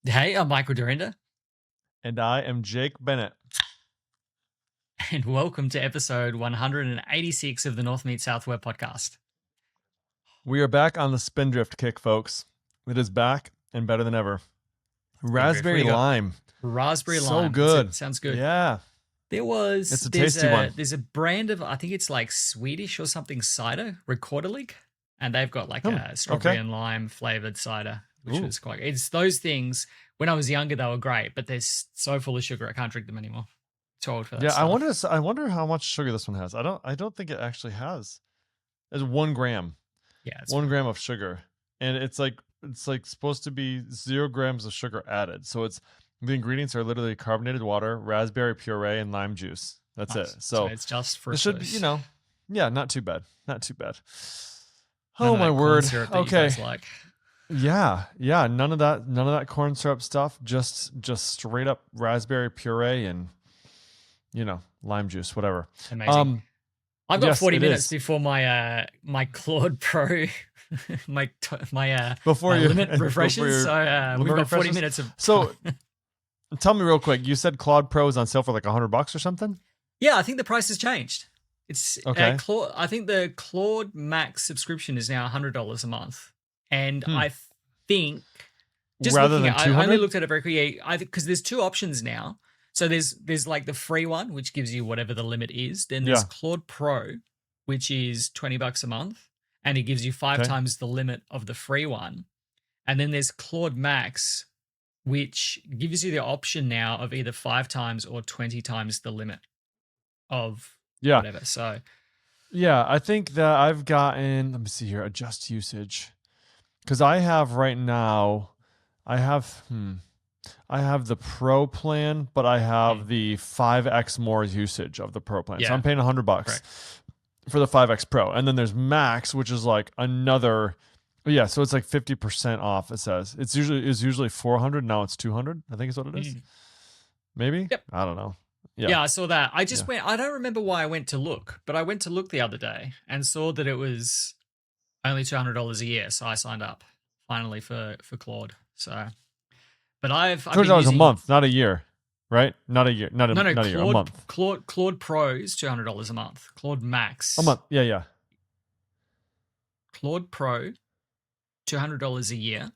Hey, I'm Michael Dorinda, And I am Jake Bennett. and welcome to episode 186 of the North Meets South Web podcast. We are back on the Spindrift kick, folks. It is back and better than ever. Raspberry lime. Raspberry so lime. good. Sounds good. Yeah. It's a tasty one. There's a brand of, I think it's like Swedish or something cider, Recorderlig, and they've got like a strawberry and lime flavored cider, which was quite. It's those things. When I was younger, they were great, but they're so full of sugar, I can't drink them anymore. Too old for that. Yeah, stuff. I wonder how much sugar this one has. I don't think it actually has. It's 1 gram. Yeah, it's 1 gram of sugar, and it's like supposed to be 0 grams of sugar added. So the ingredients are literally carbonated water, raspberry puree, and lime juice. That's nice. it. So it's just for it should be, yeah, not too bad. Not too bad. Oh my word. Okay. Yeah. None of that corn syrup stuff. Just straight up raspberry puree and lime juice, whatever. Amazing. I've got 40 minutes before my Claude Pro, my limit refreshes. So we've got 40 minutes of. So, tell me real quick. You said Claude Pro is on sale for like $100 or something? Yeah, I think the price has changed. It's okay. I think the Claude Max subscription is now $100 a month, and I think just rather than $200? I only looked at it very quickly. Because there's two options now. So there's like the free one, which gives you whatever the limit is. Then there's Claude Pro, which is $20 a month, and it gives you 5 times the limit of the free one. And then there's Claude Max, which gives you the option now of either 5 times or 20 times the limit of whatever. So yeah, I think that I've gotten, let me see here, adjust usage. Because I have right now, I have the Pro plan, but I have the 5x more usage of the Pro plan. So I'm paying $100 for the 5x Pro. And then there's Max, which is like another, so it's like 50% off, it says. It's usually $400, now it's $200, I think is what it is. Maybe? Yep. I don't know. Yeah, I saw that. I just went, I don't remember why I went to look, but I went to look the other day and saw that it was only $200 a year. So I signed up finally for Claude. So, but I've $200 a month, not a year, right? Not a year, not a year, a month. Claude Pro is $200 a month. Claude Max. A month, yeah. Claude Pro, $200 a year.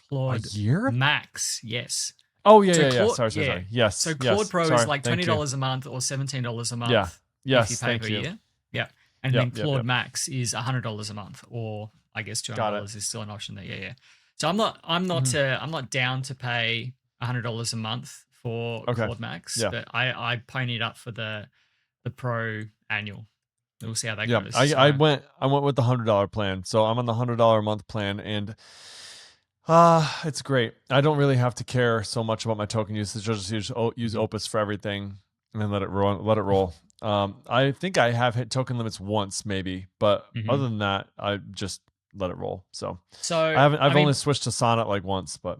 Claude a year? Max, yes. Oh, yeah. Sorry. Yes. So Claude Pro is like $20 a month or $17 a month. Yeah. Yes. If you pay per year. Yeah. And then Claude Max is $100 a month, or I guess $200 is still an option there. Yeah. So I'm not down to pay $100 a month for Claude Max, but I ponied up for the Pro annual. We'll see how that goes. I went with the $100 plan. So I'm on the $100 a month plan, and it's great. I don't really have to care so much about my token usage. I'll just use Opus for everything and then let it roll. I think I have hit token limits once maybe, but other than that, I just let it roll. So I've only switched to Sonnet like once, but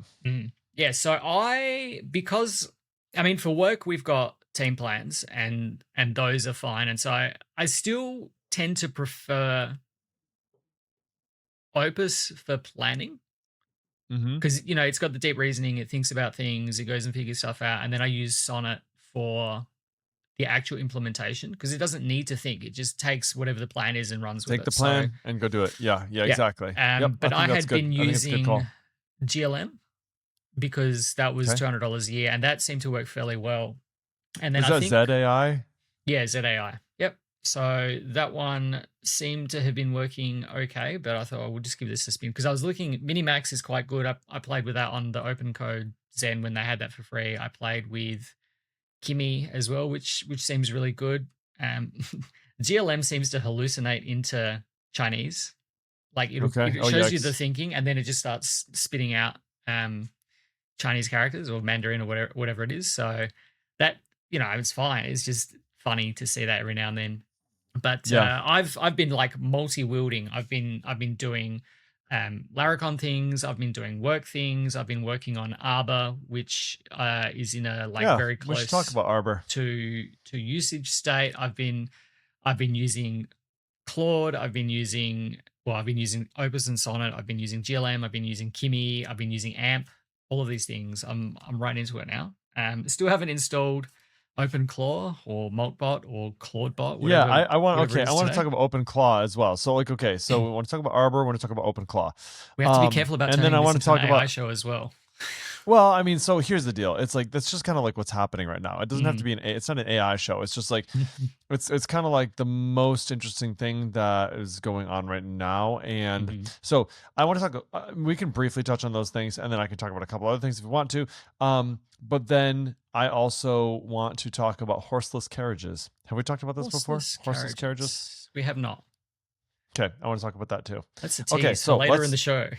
yeah. So for work we've got team plans and those are fine, and so I still tend to prefer Opus for planning. Because it's got the deep reasoning, it thinks about things, it goes and figures stuff out, and then I use Sonnet for the actual implementation because it doesn't need to think; it just takes whatever the plan is and runs with it. Take the plan and go do it. Yeah, exactly. But I had been using GLM because that was $200 a year, and that seemed to work fairly well. And then is that ZAI? Yeah, ZAI. Yep. So that one seemed to have been working okay, but I thought I would just give this a spin because I was looking. Minimax is quite good. I played with that on the Open Code Zen when they had that for free. I played with Kimi as well, which seems really good. GLM seems to hallucinate into Chinese, like it shows you the thinking, and then it just starts spitting out Chinese characters or Mandarin or whatever it is. So that it's fine. It's just funny to see that every now and then. But I've been like multi-wielding. I've been doing Laracon things. I've been doing work things. I've been working on Arbor, which is in a very close. We should talk about Arbor to usage state. I've been using Claude. I've been using Opus and Sonnet. I've been using GLM. I've been using Kimi. I've been using AMP all of these things. I'm right into it now. Still haven't installed OpenClaw or Maltbot or ClaudeBot, Yeah, whatever I want whatever it okay, I is want to today. talk about OpenClaw as well. So like okay, so we want to talk about Arbor, we want to talk about OpenClaw. We have to be careful about And then I turning this want to into an talk AI about show as well. well, I mean, so here's the deal. It's like that's just kind of like what's happening right now. It doesn't have to Mm. be it's not an AI show. It's just like it's kind of like the most interesting thing that is going on right now. And Mhm. so I want to talk. We can briefly touch on those things, and then I can talk about a couple other things if you want to. But then I also want to talk about horseless carriages. Have we talked about this before? Horseless carriages. We have not. Okay, I want to talk about that too. That's a Okay, tease for so later in the show.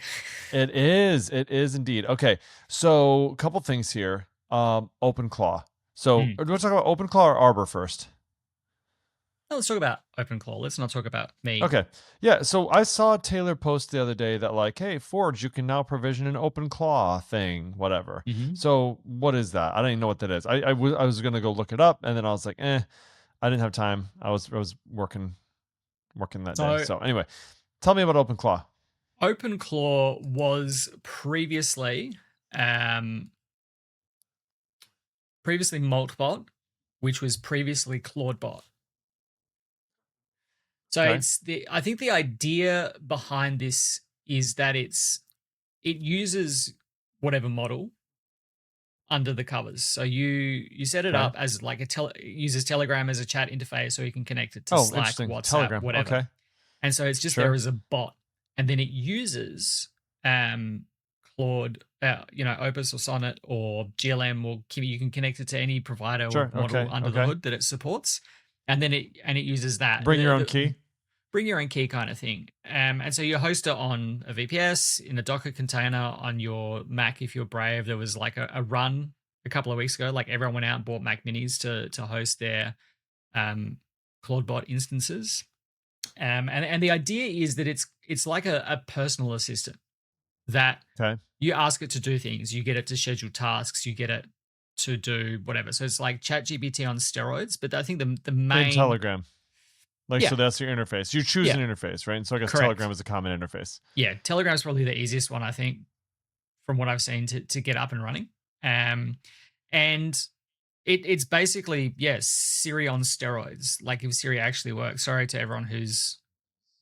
It is indeed. Okay, so a couple things here. OpenClaw. So Mm. do you want to talk about OpenClaw or Arbor first? Now let's talk about OpenClaw. Let's not talk about me. Okay, yeah. So I saw Taylor post the other day that like, hey, Forge, you can now provision an OpenClaw thing, whatever. Mhm. So what is that? I don't even know what that is. I was gonna go look it up, and then I was like, I didn't have time. I was working that day. So So anyway, tell me about OpenClaw. OpenClaw was previously Maltbot, which was previously ClaudeBot. So Okay. I think the idea behind this is that it uses whatever model under the covers. So you set it Okay. up as like uses Telegram as a chat interface, so you can connect it to Oh, Slack, interesting. WhatsApp, Telegram. whatever. Okay. And so it's just Sure. there as a bot, and then it uses Claude, Opus or Sonnet or GLM, or you can connect it to any provider Sure. or model Okay. under the hood that it supports, and then it uses that. Bring your own key. Bring your own key kind of thing. And so you host it on a VPS in a Docker container on your Mac if you're brave. There was like a run a couple of weeks ago, like everyone went out and bought Mac Minis to host their ClaudeBot instances. And the idea is that it's like a personal assistant that you ask it to do things. You get it to schedule tasks. You get it to do whatever. So it's like ChatGPT on steroids. But I think the main in Telegram. Yeah. So that's your interface. You choose an interface, right? And so I guess Correct. Telegram is a common interface. Yeah, Telegram is probably the easiest one, I think, from what I've seen to get up and running. And it's basically, Siri on steroids. Like if Siri actually works. Sorry to everyone whose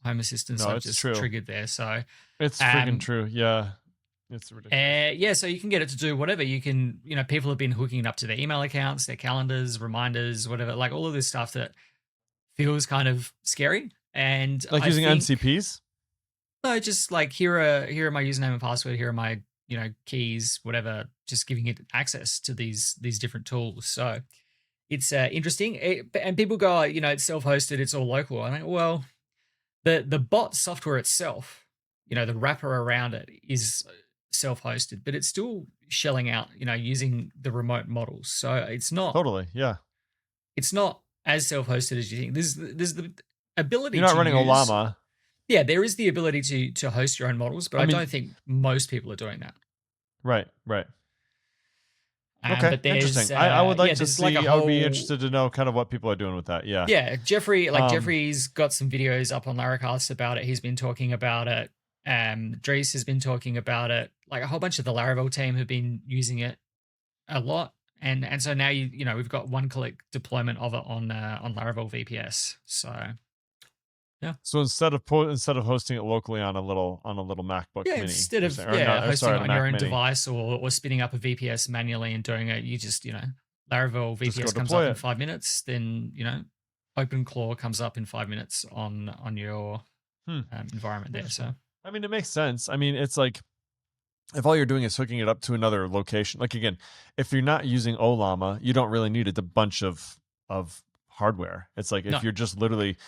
home assistants I've just triggered there. So it's freaking true. Yeah. It's ridiculous. So you can get it to do whatever. You can, people have been hooking it up to their email accounts, their calendars, reminders, whatever, like all of this stuff that feels kind of scary. And like using NCPs? No, just like here are my username and password, here are my, keys, whatever, just giving it access to these different tools. So it's interesting. And people go, it's self-hosted, it's all local. I'm like, well, the bot software itself, the wrapper around it is self-hosted, but it's still shelling out, using the remote models. So it's not totally, yeah. It's not as self-hosted as you think. There's the ability. You're not running Olama. Yeah, there is the ability to host your own models, but I don't think most people are doing that. Right. Okay, but interesting. I would like to see. Like I would be interested to know kind of what people are doing with that. Yeah. Yeah, Jeffrey's got some videos up on Laracast about it. He's been talking about it. Dries has been talking about it. Like a whole bunch of the Laravel team have been using it a lot. And so now we've got one-click deployment of it on Laravel VPS. So yeah. So instead of hosting it locally on a little MacBook Mini, instead of hosting it on your own device or spinning up a VPS manually and doing it, you just Laravel VPS comes up in 5 minutes. Then OpenClaw comes up in 5 minutes on your environment there. So I mean, it makes sense. I mean, it's like, if all you're doing is hooking it up to another location, like again, if you're not using Olama, you don't really need a bunch of hardware. It's like if you're just literally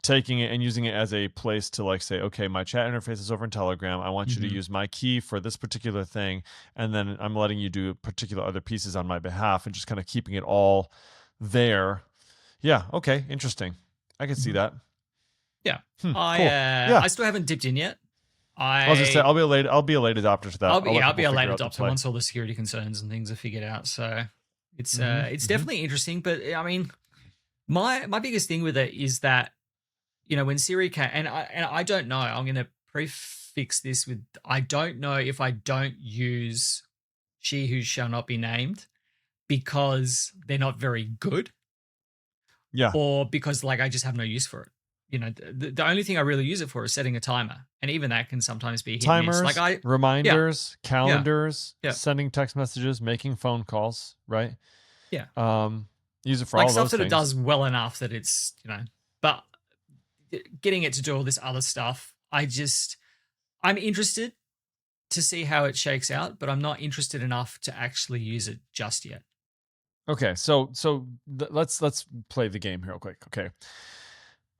taking it and using it as a place to like say, okay, my chat interface is over in Telegram. I want you to use my key for this particular thing, and then I'm letting you do particular other pieces on my behalf, and just kind of keeping it all there. Yeah. Okay. Interesting. I can see that. Yeah. Cool. I still haven't dipped in yet. I was just saying, I'll be a late adopter to that. I'll be a late adopter once all the security concerns and things are figured out. So it's definitely interesting. But I mean, my biggest thing with it is that when Siri can, and I don't know, I'm going to prefix this with I don't know if I don't use she who shall not be named, because they're not very good, Yeah. or because like I just have no use for it. You know, the only thing I really use it for is setting a timer, and even that can sometimes be hit and miss. Timers, Like reminders, calendars, Yeah. sending text messages, making phone calls, right? Yeah. Use it for like all stuff those that things. it does well enough that it's, you know, but getting it to do all this other stuff, I'm interested to see how it shakes out, but I'm not interested enough to actually use it just yet. Okay, so let's play the game here real quick. Okay.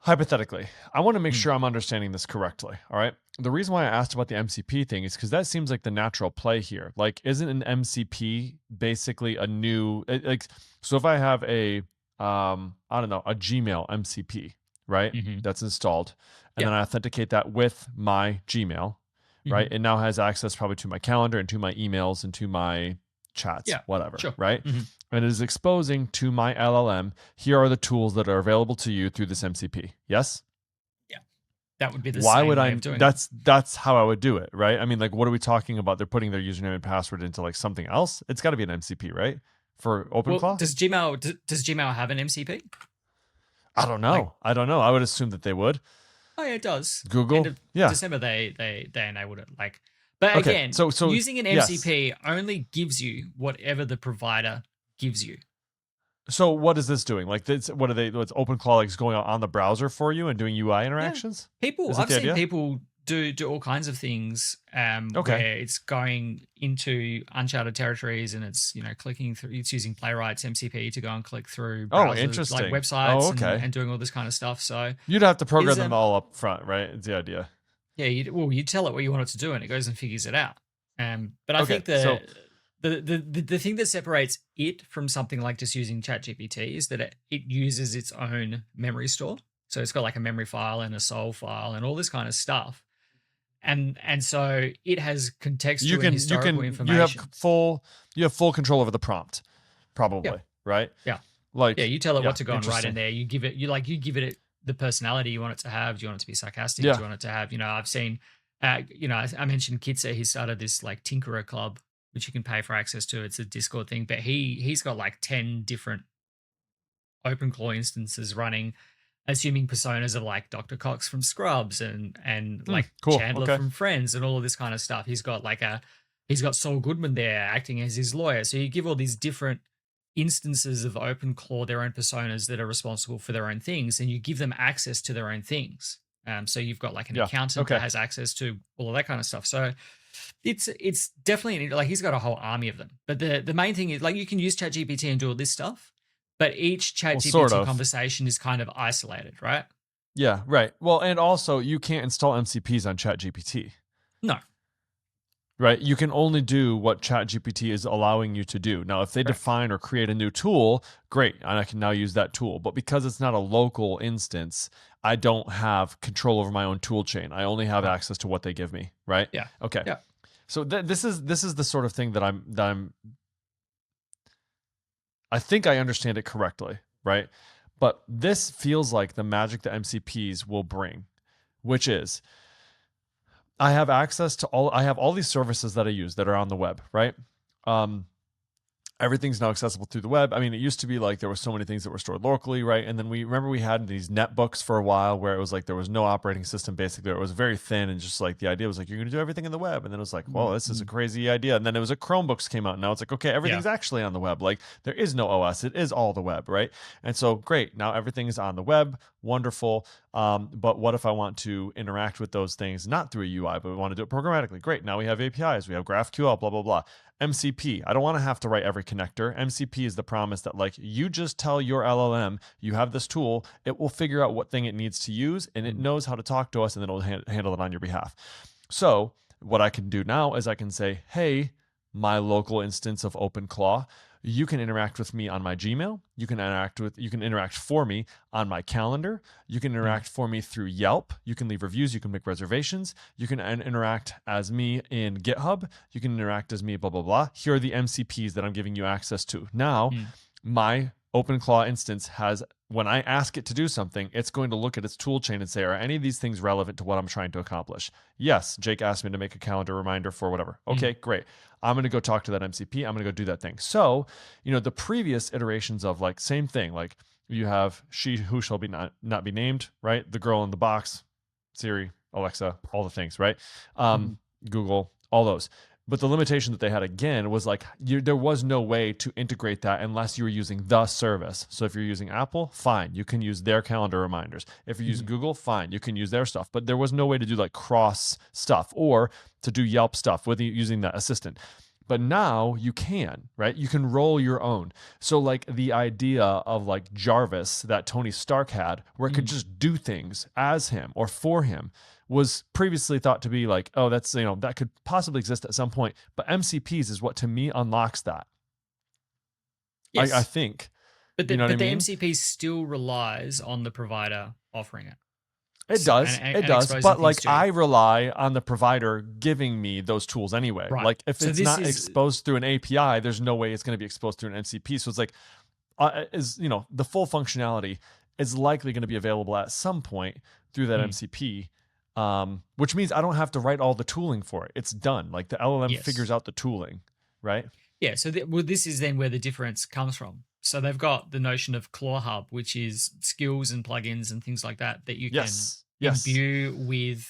Hypothetically, I want to make sure I'm understanding this correctly. All right. The reason why I asked about the MCP thing is because that seems like the natural play here. Like, isn't an MCP basically a new, like, so if I have a, I don't know, a Gmail MCP, right? That's installed, and then I authenticate that with my Gmail, right? It now has access probably to my calendar and to my emails and to my chats, whatever, right? And it is exposing to my LLM, here are the tools that are available to you through this MCP. Yes? Yeah. That would be the Why same would way I of doing that's how I would do it, right? I mean, like, what are we talking about? They're putting their username and password into like something else? It's got to be an MCP, right? For OpenClaw? Well, does Gmail have an MCP? I don't know. I don't know. I would assume that they would. Oh yeah, it does. Google? End of December they enabled it. Like, but again, so using an MCP only gives you whatever the provider gives you. So what is this doing? Like, this, what are they? What's OpenClaw like going on the browser for you and doing UI interactions? Yeah. I've seen people do all kinds of things. Where it's going into uncharted territories and it's, you know, clicking through. It's using Playwright's MCP to go and click through browsers, interesting. like websites and doing all this kind of stuff. So you'd have to program them all up front, right? It's the idea. Yeah, you tell it what you want it to do and it goes and figures it out. But I think the thing that separates it from something like just using ChatGPT is that it uses its own memory store. So it's got like a memory file and a soul file and all this kind of stuff. And so it has contextual and historical information. You have full control over the prompt, probably, right? Yeah. Like, you tell it what to go and write in there. You give it the personality you want it to have. Do you want it to be sarcastic? Do you want it to have, you know, I've seen, you know, I mentioned Kitzer, he started this like Tinkerer Club, which you can pay for access to. It's a Discord thing, but he's got like 10 different OpenClaw instances running, assuming personas of like Dr. Cox from Scrubs and like Chandler from Friends and all of this kind of stuff. He's got Saul Goodman there acting as his lawyer. So you give all these different instances of OpenClaw, their own personas that are responsible for their own things, and you give them access to their own things. So you've got like an accountant that has access to all of that kind of stuff. So it's definitely like he's got a whole army of them. But the main thing is like you can use ChatGPT and do all this stuff, but each ChatGPT conversation is kind of isolated, right? Yeah, right. Well, and also you can't install MCPs on ChatGPT. No. Right? You can only do what ChatGPT is allowing you to do. Now, if they define or create a new tool, great, and I can now use that tool. But because it's not a local instance, I don't have control over my own tool chain. I only have access to what they give me, right? Yeah. Okay. Yeah. So this is the sort of thing that I think I understand it correctly, right? But this feels like the magic that MCPs will bring, which is I have access to all these services that I use that are on the web, right? Everything's now accessible through the web. I mean, it used to be like there were so many things that were stored locally, right? And then we had these netbooks for a while where it was like there was no operating system basically. It was very thin and just like the idea was like you're going to do everything in the web. And then it was like, well, this is a crazy idea. And then it was Chromebooks came out. And now it's like, okay, everything's actually on the web. Like there is no OS. It is all the web, right? And so great. Now everything is on the web. Wonderful. But what if I want to interact with those things not through a UI, but we want to do it programmatically? Great. Now we have APIs. We have GraphQL, blah, blah, blah. MCP. I don't want to have to write every connector. MCP is the promise that like you just tell your LLM you have this tool, it will figure out what thing it needs to use and it knows how to talk to us and then it'll handle it on your behalf. So what I can do now is I can say, hey, my local instance of OpenClaw, you can interact with me on my Gmail. You can interact for me on my calendar. You can interact for me through Yelp. You can leave reviews. You can make reservations. You can interact as me in GitHub. You can interact as me, blah, blah, blah. Here are the MCPs that I'm giving you access to. Now, my OpenClaw instance has when I ask it to do something, it's going to look at its tool chain and say, are any of these things relevant to what I'm trying to accomplish? Yes, Jake asked me to make a calendar reminder for whatever. Okay, great. I'm going to go talk to that MCP. I'm going to go do that thing. So, the previous iterations of like same thing, like you have she who shall be not be named, right? The girl in the box, Siri, Alexa, all the things, right? Google, all those. But the limitation that they had again was like there was no way to integrate that unless you were using the service. So if you're using Apple, fine, you can use their calendar reminders. If you're using Google, fine, you can use their stuff. But there was no way to do like cross stuff or to do Yelp stuff with using that assistant. But now you can, right? You can roll your own. So like the idea of like Jarvis that Tony Stark had, where it could just do things as him or for him, was previously thought to be like, oh, that's, that could possibly exist at some point. But MCPs is what to me unlocks that. Yes. I think. But the MCP still relies on the provider offering it. It does. It does. But like I rely on the provider giving me those tools anyway. Right. Like if it's not exposed through an API, there's no way it's going to be exposed through an MCP. So it's like, the full functionality is likely going to be available at some point through that MCP. Which means I don't have to write all the tooling for it. It's done. Like the LLM figures out the tooling, right? Yeah. So this is then where the difference comes from. So they've got the notion of Claw Hub, which is skills and plugins and things like that you can imbue with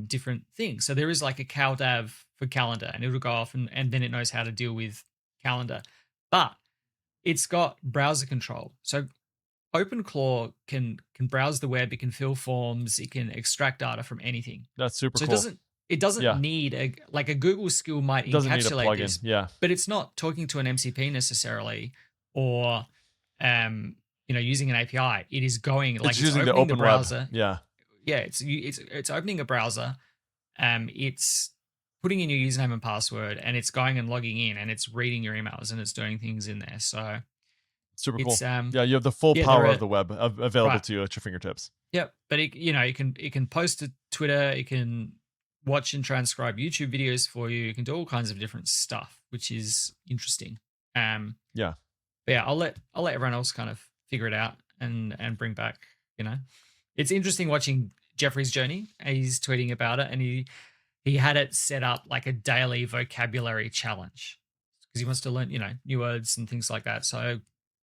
different things. So there is like a CalDAV for calendar, and it'll go off and then it knows how to deal with calendar. But it's got browser control. So OpenClaw can browse the web, it can fill forms, it can extract data from anything. That's super cool. So it doesn't need a Google skill might encapsulate this, but it's not talking to an MCP necessarily or using an API. It is going like it's using the open browser. Web. It's opening a browser. It's putting in your username and password, and it's going and logging in, and it's reading your emails, and it's doing things in there. So super cool. You have the full power of the web available to you at your fingertips. Yep, but it can post to Twitter, it can watch and transcribe YouTube videos for you. You can do all kinds of different stuff, which is interesting. But I'll let everyone else kind of figure it out and bring back. It's interesting watching Jeffrey's journey. He's tweeting about it, and he had it set up like a daily vocabulary challenge because he wants to learn new words and things like that. So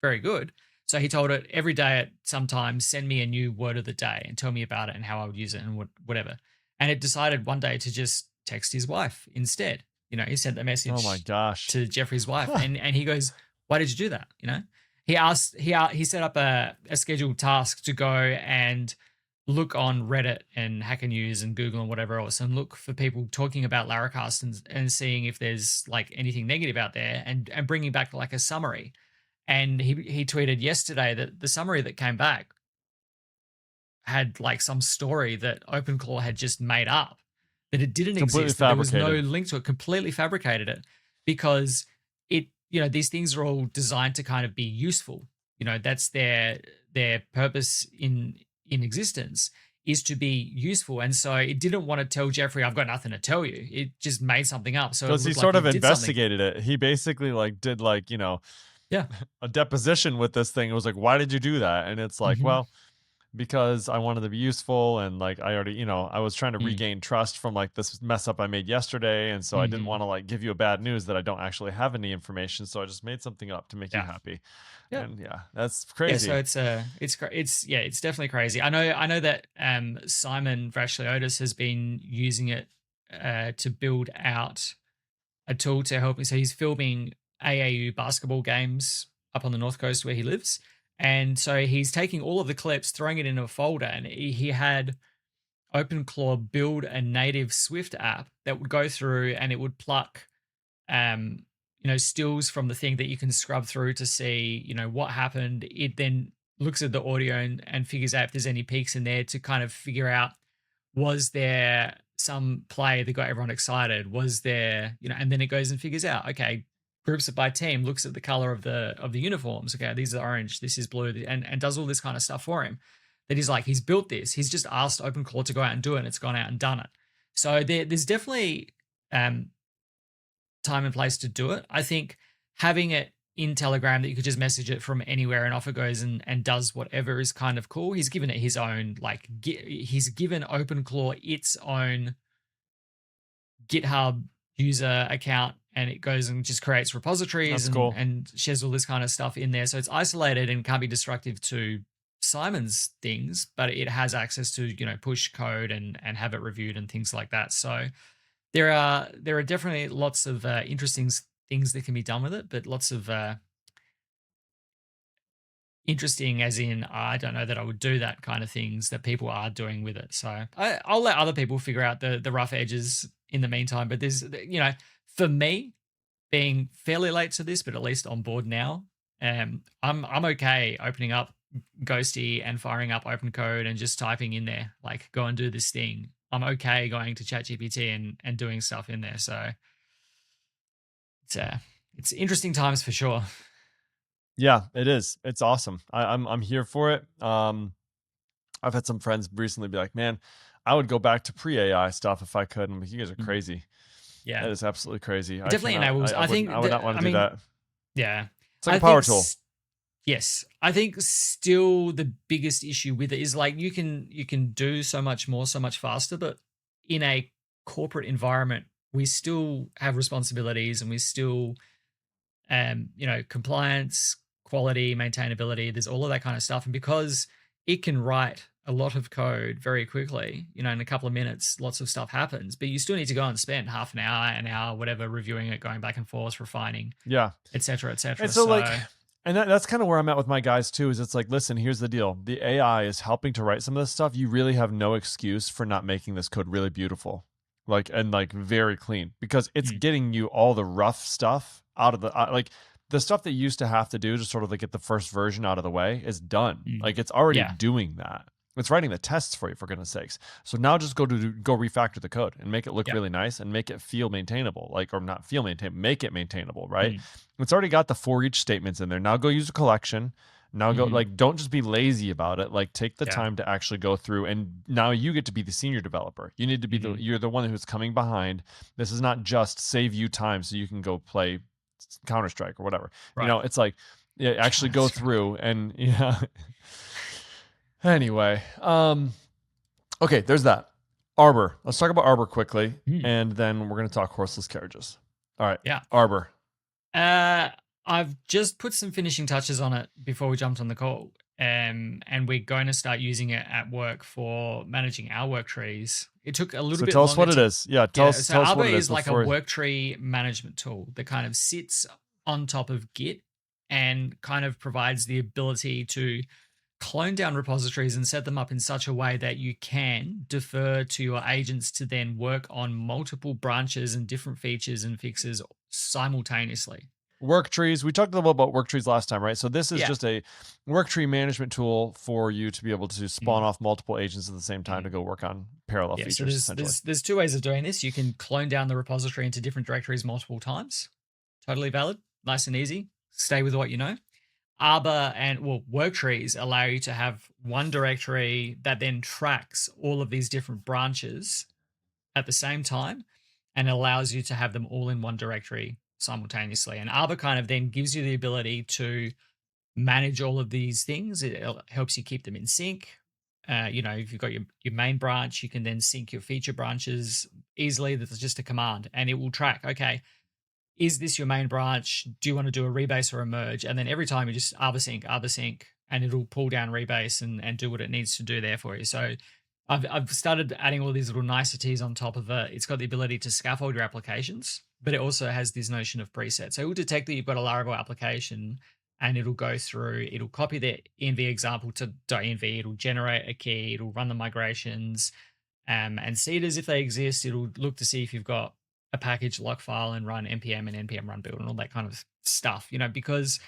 very good. So he told it every day at some time, send me a new word of the day and tell me about it and how I would use it and whatever. And it decided one day to just text his wife instead. He sent the message to Jeffrey's wife and he goes, why did you do that? He set up a scheduled task to go and look on Reddit and Hacker News and Google and whatever else and look for people talking about Laracast and seeing if there's like anything negative out there and bringing back like a summary. And he tweeted yesterday that the summary that came back had like some story that OpenClaw had just made up, that it didn't exist. There was no link to it, completely fabricated it because these things are all designed to kind of be useful. That's their purpose in existence is to be useful. And so it didn't want to tell Jeffrey, I've got nothing to tell you. It just made something up. So because he sort of investigated it. He basically did a deposition with this thing. It was like, why did you do that? And it's like, well, because I wanted to be useful. And like, I already, I was trying to regain trust from like this mess up I made yesterday. And so I didn't want to like give you a bad news that I don't actually have any information. So I just made something up to make you happy. Yeah. And that's crazy. Yeah, so it's definitely crazy. I know that Simon Vrashliotis has been using it to build out a tool to help him. So he's filming AAU basketball games up on the North Coast where he lives. And so he's taking all of the clips, throwing it in a folder, and he had OpenClaw build a native Swift app that would go through and it would pluck, stills from the thing that you can scrub through to see, what happened. It then looks at the audio and figures out if there's any peaks in there to kind of figure out, was there some play that got everyone excited? Was there, and then it goes and figures out, okay, groups it by team, looks at the color of the uniforms. Okay, these are orange, this is blue, and does all this kind of stuff for him. That he's built this. He's just asked OpenClaw to go out and do it, and it's gone out and done it. So there's definitely time and place to do it. I think having it in Telegram that you could just message it from anywhere and off it goes and does whatever is kind of cool. He's given it his own, like, he's given OpenClaw its own GitHub user account, and it goes and just creates repositories and shares all this kind of stuff in there. So it's isolated and can't be destructive to Simon's things, but it has access to, push code and have it reviewed and things like that. So there are definitely lots of interesting things that can be done with it, but lots of interesting as in, I don't know that I would do that kind of things that people are doing with it. So I'll let other people figure out the rough edges in the meantime. But there's, for me, being fairly late to this, but at least on board now, I'm okay opening up Ghosty and firing up open code and just typing in there, like, go and do this thing. I'm okay going to ChatGPT and doing stuff in there. So it's interesting times for sure. Yeah, it is. It's awesome. I'm here for it. I've had some friends recently be like, man, I would go back to pre-AI stuff if I could. I'm like, you guys are crazy. Yeah. That is absolutely crazy. It definitely enables. I think I would not want to do that. Yeah. It's like a power tool. Yes. I think still the biggest issue with it is, like, you can do so much more, so much faster, but in a corporate environment, we still have responsibilities and we still, compliance, quality, maintainability, there's all of that kind of stuff. And because it can write a lot of code very quickly, in a couple of minutes, lots of stuff happens, but you still need to go and spend half an hour, whatever, reviewing it, going back and forth, refining, et cetera, et cetera. And so and that's kind of where I'm at with my guys too, is it's like, listen, here's the deal. The AI is helping to write some of this stuff. You really have no excuse for not making this code really beautiful, and very clean, because it's getting you all the rough stuff out of the, the stuff that you used to have to do to sort of get the first version out of the way is done. It's already doing that. It's writing the tests for you, for goodness sakes. So now just go refactor the code and make it look really nice and make it feel maintainable, or not feel maintainable, make it maintainable, right? It's already got the for each statements in there. Now go use a collection. Now go, don't just be lazy about it. Take the time to actually go through, and now you get to be the senior developer. You need to be you're the one who's coming behind. This is not just save you time so you can go play Counter-Strike or whatever. Right. It's like, actually go through and Anyway, okay, there's that. Arbor. Let's talk about Arbor quickly, and then we're going to talk horseless carriages. All right. Yeah. Arbor. I've just put some finishing touches on it before we jumped on the call, and we're going to start using it at work for managing our work trees. It took a little bit longer. So tell us what it is. Yeah, tell us what it is. Arbor is like a work tree management tool that kind of sits on top of Git and kind of provides the ability to clone down repositories and set them up in such a way that you can defer to your agents to then work on multiple branches and different features and fixes simultaneously. Work trees. We talked a little about work trees last time, right? So this is just a work tree management tool for you to be able to spawn off multiple agents at the same time to go work on parallel features. So there's two ways of doing this. You can clone down the repository into different directories multiple times. Totally valid. Nice and easy. Stay with what you know. Arbor and work trees allow you to have one directory that then tracks all of these different branches at the same time and allows you to have them all in one directory simultaneously. And Arbor kind of then gives you the ability to manage all of these things. It helps you keep them in sync. If you've got your main branch, you can then sync your feature branches easily. That's just a command, and it will track, okay, is this your main branch? Do you want to do a rebase or a merge? And then every time you just arbor sync, and it'll pull down rebase and do what it needs to do there for you. So I've started adding all these little niceties on top of it. It's got the ability to scaffold your applications, but it also has this notion of preset. So it will detect that you've got a Laravel application, and it'll go through, it'll copy the env example to .env, it'll generate a key, it'll run the migrations, and see it as if they exist. It'll look to see if you've got a package lock file and run npm and npm run build and all that kind of stuff, because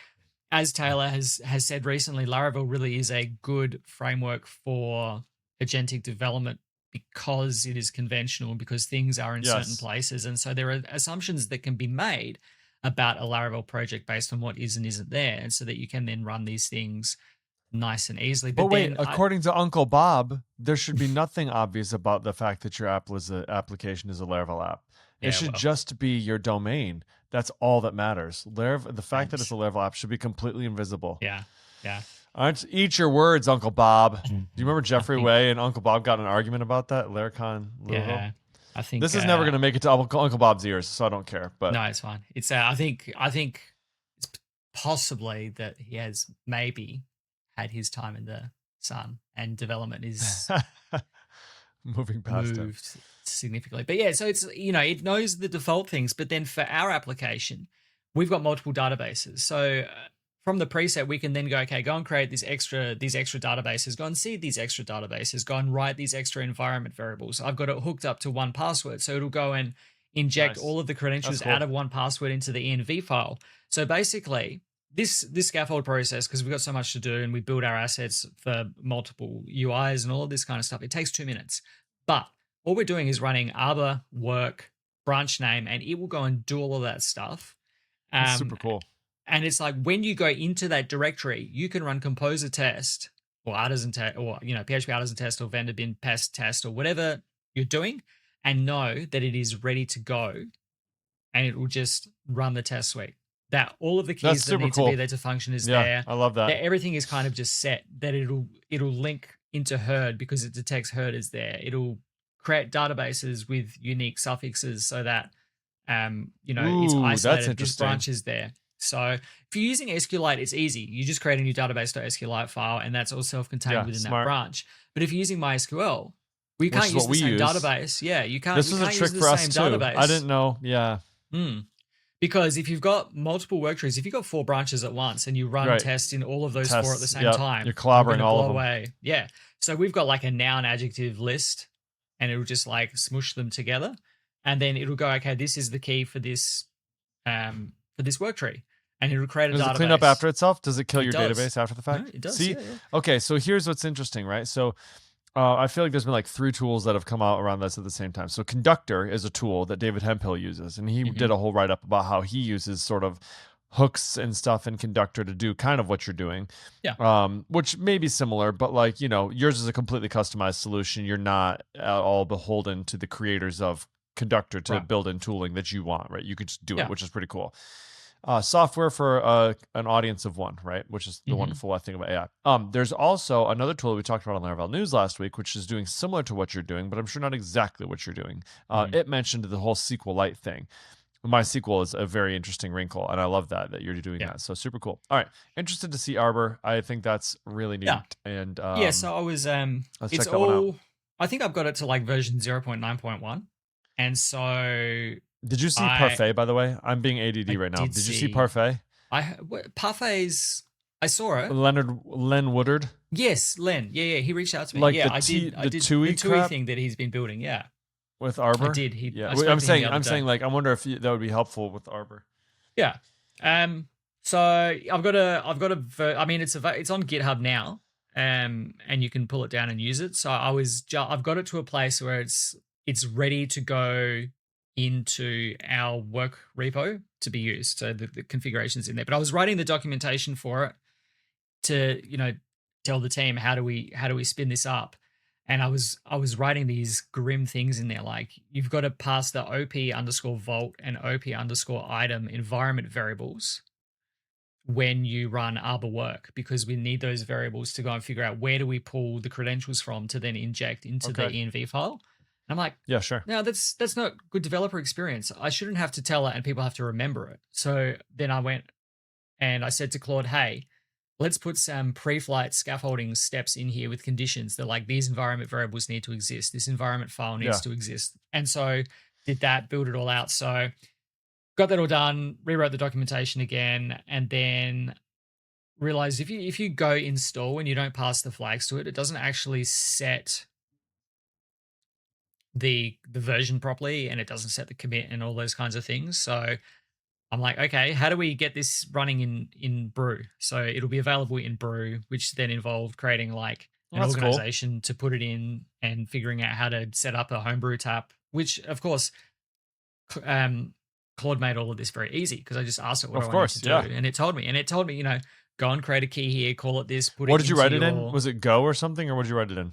as Taylor has said recently, Laravel really is a good framework for agentic development because it is conventional, because things are in certain places. And so there are assumptions that can be made about a Laravel project based on what is and isn't there. And so that you can then run these things nice and easily. But wait, according to Uncle Bob, there should be nothing obvious about the fact that your application is a Laravel app. It should just be your domain. That's all that matters. The fact that it's a Laravel app should be completely invisible. Yeah. Eat your words, Uncle Bob. Do you remember Jeffrey Way and Uncle Bob got in an argument about that? Laracon Louisville? Yeah. I think this is never going to make it to Uncle Bob's ears, so I don't care. But no, it's fine. It's I think it's possibly that he has maybe had his time in the sun and development is moved significantly. But yeah, so it's it knows the default things, but then for our application, we've got multiple databases. So from the preset, we can then go, okay, go and create these extra databases, go and seed these extra databases, go and write these extra environment variables. I've got it hooked up to 1Password, so it'll go and inject all of the credentials out of 1Password into the env file. So basically, this scaffold process, because we've got so much to do and we build our assets for multiple UIs and all of this kind of stuff, it takes 2 minutes. But all we're doing is running Arbor, work, branch name, and it will go and do all of that stuff. That's super cool. And it's like when you go into that directory, you can run composer test or artisan test or PHP artisan test or vendor bin pest test or whatever you're doing and know that it is ready to go and it will just run the test suite. That all of the keys that need to be there to function is there. I love that. Everything is kind of just set, that it'll link into herd because it detects herd is there. It'll create databases with unique suffixes so that it's isolated. This branch is there. So if you're using SQLite, it's easy. You just create a new database.sqlite file, and that's all self-contained within that branch. But if you're using MySQL, we can't use the same database. Yeah, you can't. This was a trick for us too. Database. I didn't know. Yeah. Because if you've got multiple work trees, if you've got 4 branches at once and you run tests in all of those 4 at the same time, you're collaborating all of them. Away. Yeah. So we've got like a noun adjective list, and it'll just like smush them together, and then it'll go, okay, this is the key for this work tree. And it'll create a database. Does it clean up after itself? Does it kill your database after the fact? No, it does. See? Yeah. Okay, so here's what's interesting, right? So I feel like there's been like 3 tools that have come out around this at the same time. So Conductor is a tool that David Hemphill uses, and he did a whole write-up about how he uses sort of hooks and stuff in Conductor to do kind of what you're doing. Yeah. Which may be similar, but like, yours is a completely customized solution. You're not at all beholden to the creators of Conductor to build in tooling that you want, right? You could just do it, which is pretty cool. Software for an audience of one, right? Which is the wonderful thing about AI. There's also another tool we talked about on Laravel News last week, which is doing similar to what you're doing, but I'm sure not exactly what you're doing. It mentioned the whole SQLite thing. MySQL is a very interesting wrinkle, and I love that you're doing that. So super cool. All right, interested to see Arbor. I think that's really neat. Yeah. And so I was. let's it's check that one out. I think I've got it to like version 0.9.1, and so. Did you see Parfait, by the way? I'm being ADD right now. Did you see Parfait? Parfait's. I saw it. Len Woodard? Yes, Len. Yeah. He reached out to me. Like I did the TUI thing that he's been building. Yeah. With Arbor? I did. I'm saying like I wonder if that would be helpful with Arbor. Yeah. So I've got a. I mean, it's on GitHub now. And you can pull it down and use it. So I've got it to a place where it's ready to go into our work repo to be used. So the configuration's in there. But I was writing the documentation for it to, tell the team how do we spin this up. And I was writing these grim things in there, like you've got to pass the op_vault and op_item environment variables when you run Arbor work, because we need those variables to go and figure out where do we pull the credentials from to then inject into the env file. I'm like, yeah, sure. No, that's not good developer experience. I shouldn't have to tell it and people have to remember it. So then I went and I said to Claude, hey, let's put some pre-flight scaffolding steps in here with conditions that like these environment variables need to exist. This environment file needs to exist. And so did that, build it all out. So got that all done, rewrote the documentation again, and then realized if you go install and you don't pass the flags to it, it doesn't actually set the version properly, and it doesn't set the commit and all those kinds of things. So I'm like, okay, how do we get this running in Brew? So it'll be available in Brew, which then involved creating like an organization to put it in and figuring out how to set up a homebrew tap, which of course Claude made all of this very easy because I just asked it what I wanted to do, and it told me, go and create a key here, call it this. What did you write it in? Was it Go or something, or what did you write it in?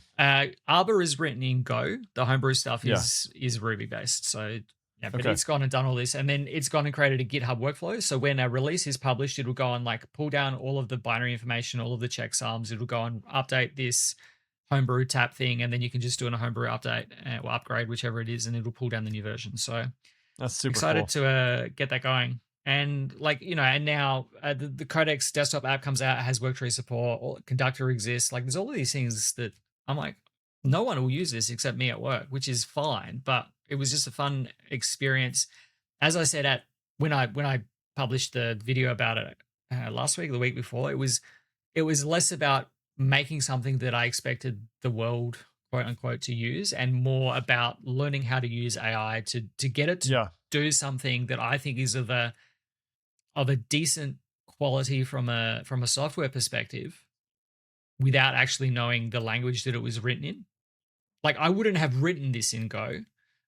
Arbor is written in Go. The homebrew stuff is Ruby based. So Yeah, but Okay. it's gone and done all this, and then it's gone and created a GitHub workflow. So when a release is published, it'll go and like pull down all of the binary information, all of the checksums. It'll go and update this homebrew tap thing, and then you can just do a homebrew update or upgrade, whichever it is, and it'll pull down the new version. So That's super excited cool. to get that going. And like, and now the Codex desktop app comes out, has worktree support, or Conductor exists. Like there's all of these things that I'm like, no one will use this except me at work, which is fine. But it was just a fun experience. As I said, when I published the video about it last week, or the week before, it was less about making something that I expected the world, quote unquote, to use, and more about learning how to use AI to get it to do something that I think is of a decent quality from a software perspective, without actually knowing the language that it was written in. Like I wouldn't have written this in Go,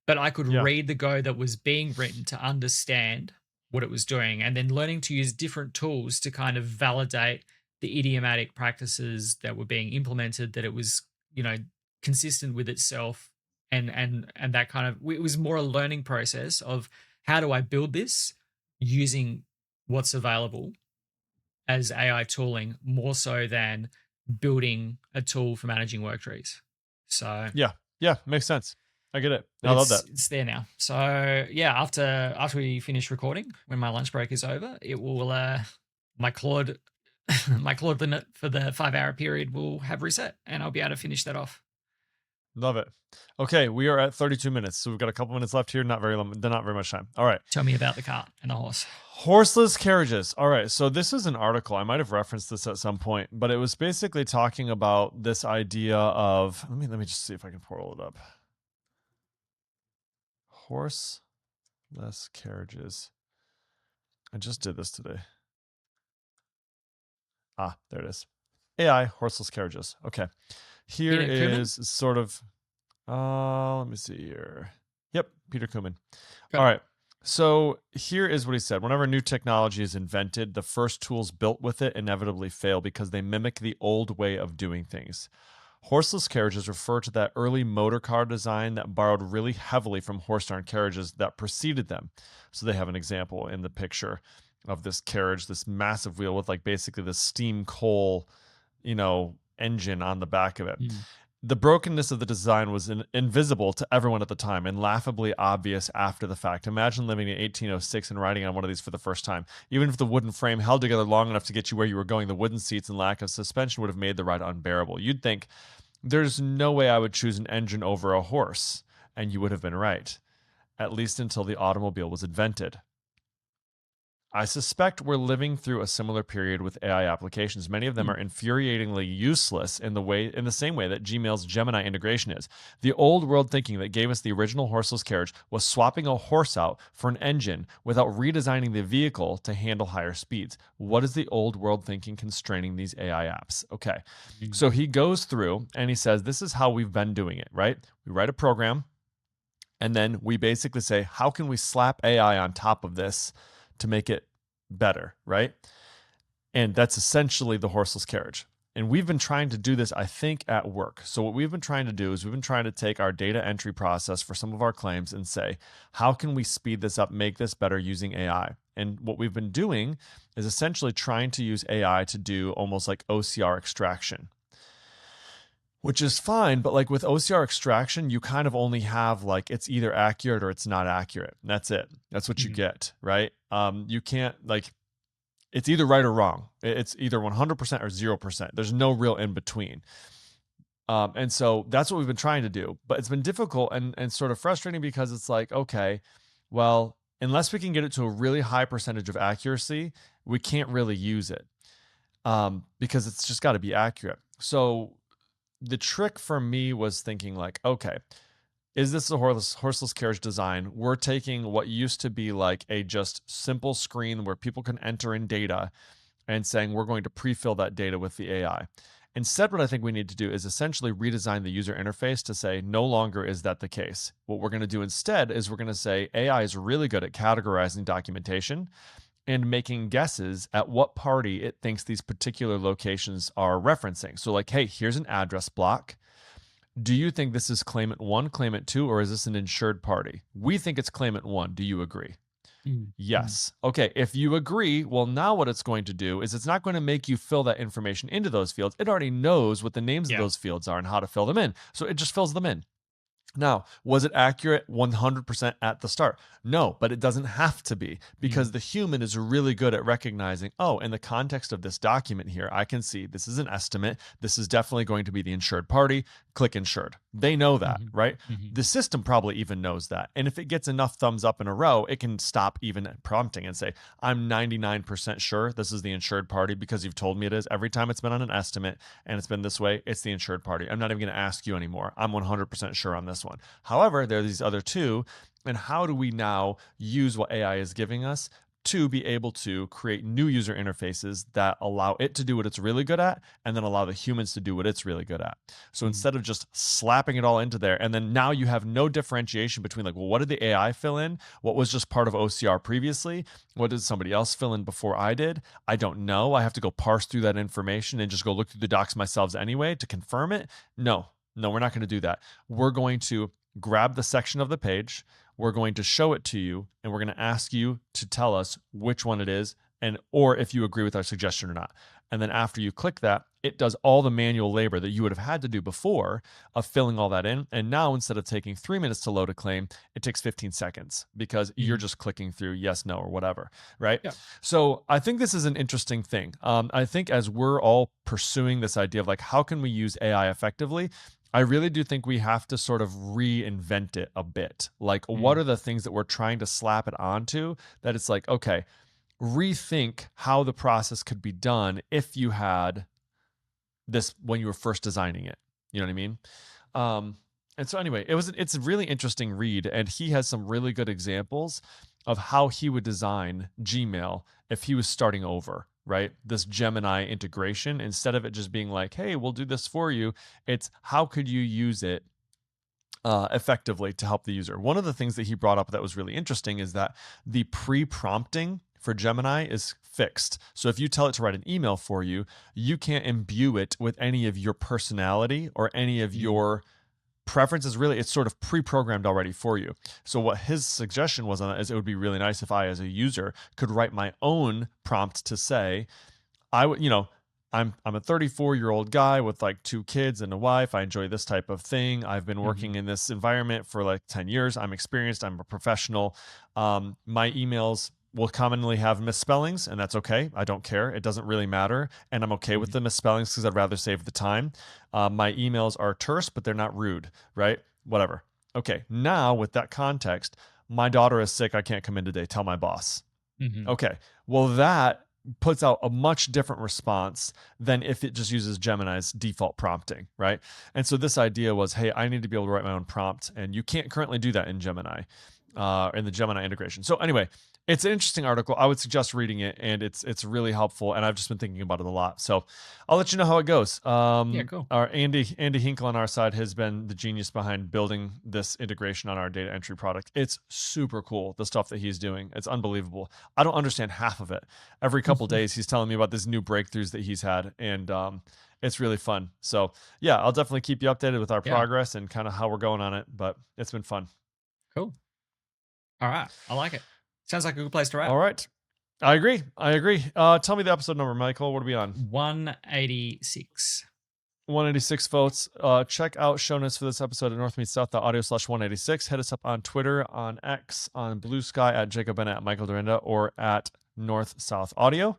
but I could read the Go that was being written to understand what it was doing, and then learning to use different tools to kind of validate the idiomatic practices that were being implemented, that it was, consistent with itself, and that kind of, it was more a learning process of how do I build this using what's available as AI tooling, more so than building a tool for managing work trees. So yeah, makes sense. I get it. I love that. It's there now. So yeah, after we finish recording, when my lunch break is over, it will my Claude limit for the 5-hour period will have reset, and I'll be able to finish that off. Love it. Okay, we are at 32 minutes, so we've got a couple minutes left here. Not very much time. All right. Tell me about the cart and the horse. Horseless carriages. All right, so this is an article. I might have referenced this at some point, but it was basically talking about this idea of, let me just see if I can pull it up. Horseless carriages. I just did this today. There it is. AI horseless carriages. Okay. Here is sort of, let me see here. Yep, Peter Kumin. Okay. All right. So here is what he said. Whenever new technology is invented, the first tools built with it inevitably fail because they mimic the old way of doing things. Horseless carriages refer to that early motor car design that borrowed really heavily from horse-drawn carriages that preceded them. So they have an example in the picture of this carriage, this massive wheel with like basically the steam coal, engine on the back of it. The brokenness of the design was invisible to everyone at the time and laughably obvious after the fact. Imagine living in 1806 and riding on one of these for the first time. Even if the wooden frame held together long enough to get you where you were going, the wooden seats and lack of suspension would have made the ride unbearable. You'd think, there's no way I would choose an engine over a horse, and you would have been right, at least until the automobile was invented. I suspect we're living through a similar period with AI applications. Many of them are infuriatingly useless in the same way that Gmail's Gemini integration is. The old world thinking that gave us the original horseless carriage was swapping a horse out for an engine without redesigning the vehicle to handle higher speeds. What is the old world thinking constraining these AI apps? Okay, so he goes through and he says, this is how we've been doing it, right? We write a program, and then we basically say, how can we slap AI on top of this to make it better, right? And that's essentially the horseless carriage. And we've been trying to do this, I think, at work. So what we've been trying to do is we've been trying to take our data entry process for some of our claims and say, how can we speed this up, make this better using AI? And what we've been doing is essentially trying to use AI to do almost like OCR extraction, which is fine, but like with OCR extraction, you kind of only have like it's either accurate or it's not accurate. That's it. That's what you get, right? You can't like it's either right or wrong. It's either 100% or 0%. There's no real in between. And so that's what we've been trying to do, but it's been difficult and sort of frustrating because it's like, okay, well, unless we can get it to a really high percentage of accuracy, we can't really use it because it's just got to be accurate. So the trick for me was thinking like, okay, is this a horseless carriage design? We're taking what used to be like a just simple screen where people can enter in data and saying we're going to pre-fill that data with the AI. Instead, what I think we need to do is essentially redesign the user interface to say no longer is that the case. What we're going to do instead is we're going to say AI is really good at categorizing documentation and making guesses at what party it thinks these particular locations are referencing. So like, hey, here's an address block. Do you think this is claimant 1, claimant 2, or is this an insured party? We think it's claimant 1. Do you agree? Yes. Okay. If you agree, well, now what it's going to do is it's not going to make you fill that information into those fields. It already knows what the names of those fields are and how to fill them in. So it just fills them in. Now, was it accurate 100% at the start? No, but it doesn't have to be, because the human is really good at recognizing, oh, in the context of this document here, I can see this is an estimate. This is definitely going to be the insured party. Click insured. They know that, right? The system probably even knows that. And if it gets enough thumbs up in a row, it can stop even prompting and say, I'm 99% sure this is the insured party because you've told me it is. Every time it's been on an estimate and it's been this way, it's the insured party. I'm not even going to ask you anymore. I'm 100% sure on this one. However, there are these other two. And how do we now use what AI is giving us to be able to create new user interfaces that allow it to do what it's really good at, and then allow the humans to do what it's really good at? So instead of just slapping it all into there, and then now you have no differentiation between like, well, what did the AI fill in? What was just part of OCR previously? What did somebody else fill in before I did? I don't know. I have to go parse through that information and just go look through the docs myself anyway to confirm it. No, we're not going to do that. We're going to grab the section of the page, we're going to show it to you, and we're going to ask you to tell us which one it is, and or if you agree with our suggestion or not. And then after you click that, it does all the manual labor that you would have had to do before of filling all that in. And now instead of taking 3 minutes to load a claim, it takes 15 seconds because you're just clicking through yes, no, or whatever, right? Yeah. So I think this is an interesting thing. I think as we're all pursuing this idea of like, how can we use AI effectively? I really do think we have to sort of reinvent it a bit. Like, what are the things that we're trying to slap it onto that it's like, okay, rethink how the process could be done if you had this when you were first designing it. You know what I mean? And so anyway, it's a really interesting read, and he has some really good examples of how he would design Gmail if he was starting over. Right? This Gemini integration, instead of it just being like, hey, we'll do this for you, it's how could you use it effectively to help the user. One of the things that he brought up that was really interesting is that the pre-prompting for Gemini is fixed. So if you tell it to write an email for you, you can't imbue it with any of your personality or any of your preferences. Really, it's sort of pre-programmed already for you. So what his suggestion was on that is it would be really nice if I, as a user, could write my own prompt to say, I'm a 34-year-old guy with like 2 kids and a wife. I enjoy this type of thing. I've been working in this environment for like 10 years. I'm experienced. I'm a professional. My emails will commonly have misspellings, and that's okay. I don't care. It doesn't really matter. And I'm okay with the misspellings because I'd rather save the time. My emails are terse, but they're not rude, right? Whatever. Okay, now with that context, my daughter is sick. I can't come in today. Tell my boss. Okay, well, that puts out a much different response than if it just uses Gemini's default prompting, right? And so this idea was, hey, I need to be able to write my own prompt, and you can't currently do that in Gemini, in the Gemini integration. So anyway, it's an interesting article. I would suggest reading it, and it's really helpful. And I've just been thinking about it a lot. So I'll let you know how it goes. Yeah, cool. Our Andy Hinkle on our side has been the genius behind building this integration on our data entry product. It's super cool, the stuff that he's doing. It's unbelievable. I don't understand half of it. Every couple days, he's telling me about these new breakthroughs that he's had, and it's really fun. So yeah, I'll definitely keep you updated with our progress and kind of how we're going on it. But it's been fun. Cool. All right, I like it. Sounds like a good place to wrap. All right. I agree. Tell me the episode number, Michael. What are we on? 186. 186, folks. Check out show notes for this episode at northmeetsouth.audio/186. Hit us up on Twitter, on X, on Blue Sky, at Jacob Bennett, at Michael Dorinda, or at North South Audio.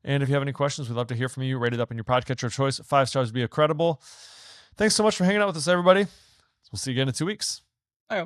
And if you have any questions, we'd love to hear from you. Rate it up in your podcatcher of choice. 5 stars would be incredible. Thanks so much for hanging out with us, everybody. We'll see you again in 2 weeks. Bye.